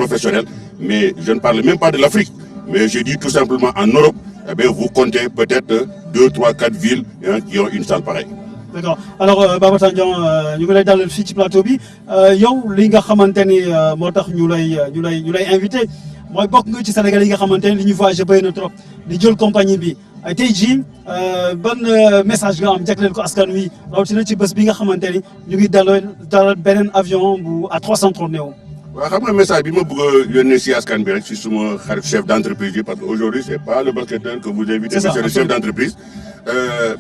professionnels, mais je ne parle même pas de l'Afrique, mais je dis tout simplement en Europe, eh bien, vous comptez peut-être 2, 3, 4 villes qui ont une salle pareille. D'accord alors Baba Tandian ñu ngi lay dalal fii ci plateau bi yow li nga xamante ni moo tax ñu lay invité mooy bokk nga ci Sénégal yi nga xamante ni li ñu voyagé bëri na trop di jël compagnie bi tey jii ban message nga am jagleel ko askan wi rawatina ci bés bi nga xamante ni ñu ngi dalal beneen avion bu A330 Neo. waaw xam nga message bi ma bëgg a yónnee si askan bi rek si suma xarit chef d'entreprise bi parce que aujourd'hui c'est pas le basketteur que vous invitez, c'est le chef d'entreprise.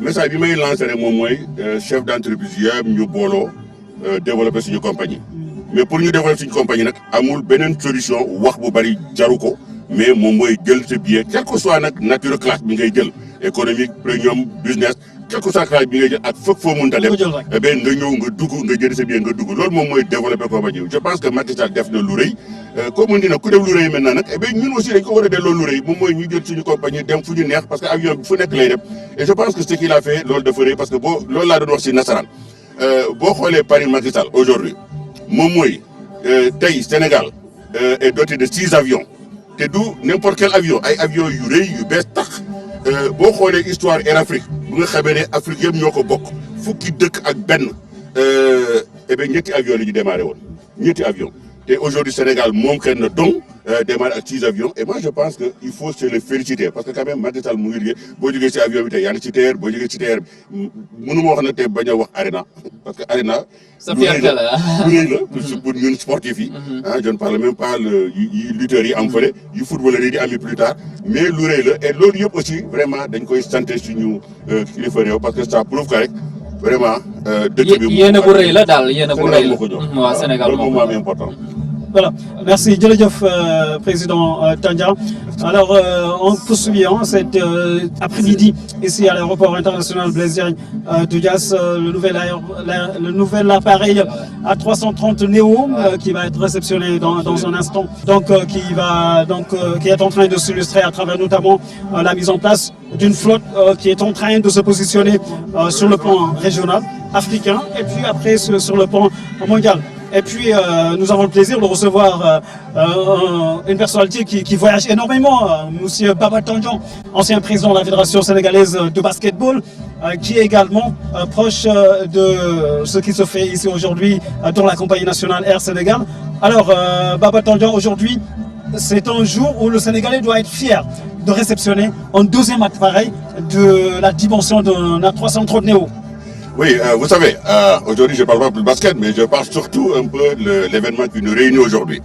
Message bi may lancer rek moom mooy chef d'entreprise yëpp ñu booloo développer suñu compagnie. mais pour ñu développer suñu compagnie nag amul beneen solution wax bu bari jaru ko mais moom mooy jël sa billet quel que soit nag nature classe bi ngay jël économique premium business quel que soit classe bi ngay jël ak fekk foo mënta dem eh bien nga ñëw nga dugg nga jël sa billet nga dugg loolu moom mooy développer compagnie je pense que Macky Sall def na lu rëy comme dina ku def lu rëy maintenant nag eh bien ñun aussi dañ ko war a delloo lu rëy moom mooy ñu jël suñu compagnie dem fu ñu neex parce que avion bi fu nekk lay dem et je pense que ce qu'il a fait loolu dafa rëy parce que boo loolu laa doon wax si nasaraan boo xoolee Paris Macky Sall aujourd'hui moom mooy tey Sénégal est doté de 6 avions te du n'importe quel avion ay avions yu rëy yu bees tax boo xoolee histoire Air Afrique bu nga xamee ne Afrique yëpp ñoo ko bokk fukki dëkk ak benn eh bien ñetti avions la ñu démarré woon ñetti avions te aujourd'hui Sénégal moom kenn dong démarré ak 6 avions et moi je pense que il faut se le féliciter parce que quand même Macky Sall mu ngi liggéey boo jógee ci avion bi tey yaa ngi ci TER boo jógee ci TER mënu ma wax nag te bañ a wax Arena parce que Arena sa fierté la lu rëy la pour ñun sportifs yi je ne parle même pas yi lutteurs yi am fële yu footballeurs yi di ami plus tard mais lu rëy la et loolu yëpp aussi vraiment dañ koy santé suñu kilifa réew parce que ça prouve que rek vraiment dëkk bi yéen a bu rëy la daal yéen a bu rëy la ko jox waaw Sénégal loolu moom am important. Voilà, merci jërëjëf président Tandian. Alors on poursuit cet après-midi ici à l'aéroport international Blaise Diagne de Diass le nouvel appareil A330 Neo qui va être réceptionné dans un instant. Donc qui est en train de s'illustrer à travers notamment la mise en place d'une flotte qui est en train de se positionner sur le plan régional, africain et puis après sur le plan mondial. Et puis, nous avons le plaisir de recevoir une personnalité qui voyage énormément, Monsieur Baba Tandian, ancien président de la Fédération sénégalaise de basketball, qui est également proche de ce qui se fait ici aujourd'hui dans la compagnie nationale Air Sénégal. Alors, Baba Tandian, aujourd'hui, c'est un jour où le Sénégalais doit être fier de réceptionner un deuxième appareil de la dimension d'un A330 Neo. Oui, vous savez, aujourd'hui je parle pas de basket, mais je parle surtout un peu de l'événement qui nous réunit aujourd'hui.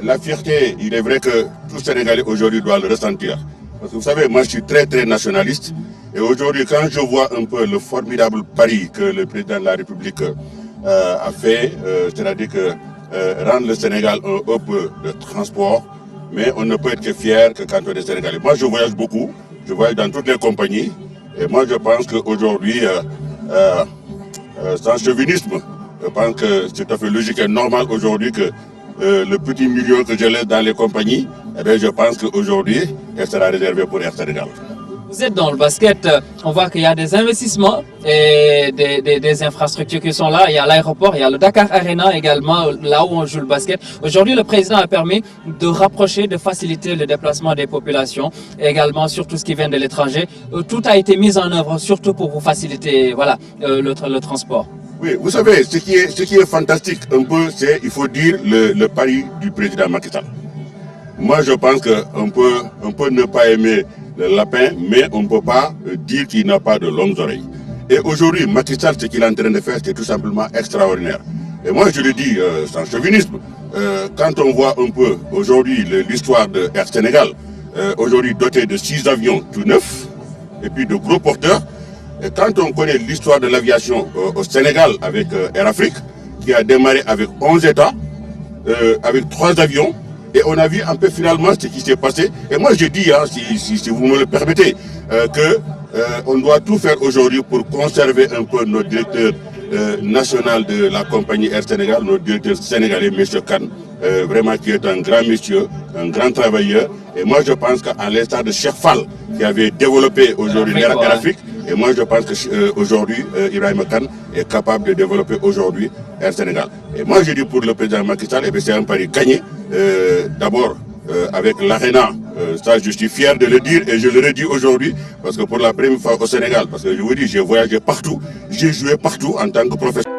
La fierté, il est vrai que tout Sénégalais aujourd'hui doit le ressentir. Parce que vous savez, moi je suis très très nationaliste. Et aujourd'hui, quand je vois un peu le formidable pari que le président de la République a fait, c'est-à-dire que rendre le Sénégal un hub de transport, mais on ne peut être que fier que quand on est Sénégalais. Moi je voyage beaucoup, je voyage dans toutes les compagnies. Et moi je pense qu'aujourd'hui, sans chauvinisme, je pense que c'est tout à fait logique et normal aujourd'hui que le petit million que je laisse dans les compagnies, eh bien, je pense qu'aujourd'hui, elle sera réservée pour Air Sénégal. Vous êtes dans le basket, on voit qu'il y a des investissements et des infrastructures qui sont là. Il y a l'aéroport, il y a le Dakar Arena également, là où on joue le basket. Aujourd'hui, le président a permis de rapprocher, de faciliter le déplacement des populations, et également sur tout ce qui vient de l'étranger. Tout a été mis en œuvre, surtout pour vous faciliter le transport. Oui, vous savez, ce qui est fantastique un peu, c'est, il faut dire, le pari du président Macky Sall. Moi, je pense qu'on peut ne pas aimer le lapin, mais on ne peut pas dire qu'il n'a pas de longues oreilles. Et aujourd'hui, Macky Sall, ce qu'il est en train de faire, c'est tout simplement extraordinaire. Et moi, je le dis sans chauvinisme, quand on voit un peu aujourd'hui l'histoire de Air Sénégal, aujourd'hui doté de 6 avions tout neufs, et puis de gros porteurs, et quand on connaît l'histoire de l'aviation au Sénégal avec Air Afrique, qui a démarré avec 11 États, avec 3 avions, et on a vu un peu finalement ce qui s'est passé. Et moi je dis, si vous me le permettez, on doit tout faire aujourd'hui pour conserver un peu notre directeur national de la compagnie Air Sénégal, notre directeur sénégalais, M. Khan, vraiment qui est un grand monsieur, un grand travailleur. Et moi je pense qu'à l'instar de Cheikh Fall, qui avait développé aujourd'hui Air Afrique, et moi je pense qu'aujourd'hui, Ibrahim Khan est capable de développer aujourd'hui Air Sénégal. Et moi je dis pour le président Macky Sall, c'est un pari gagné. D'abord, avec l'Arena, ça je suis fier de le dire et je le redis aujourd'hui parce que pour la première fois au Sénégal, parce que je vous dis, j'ai voyagé partout, j'ai joué partout en tant que professeur.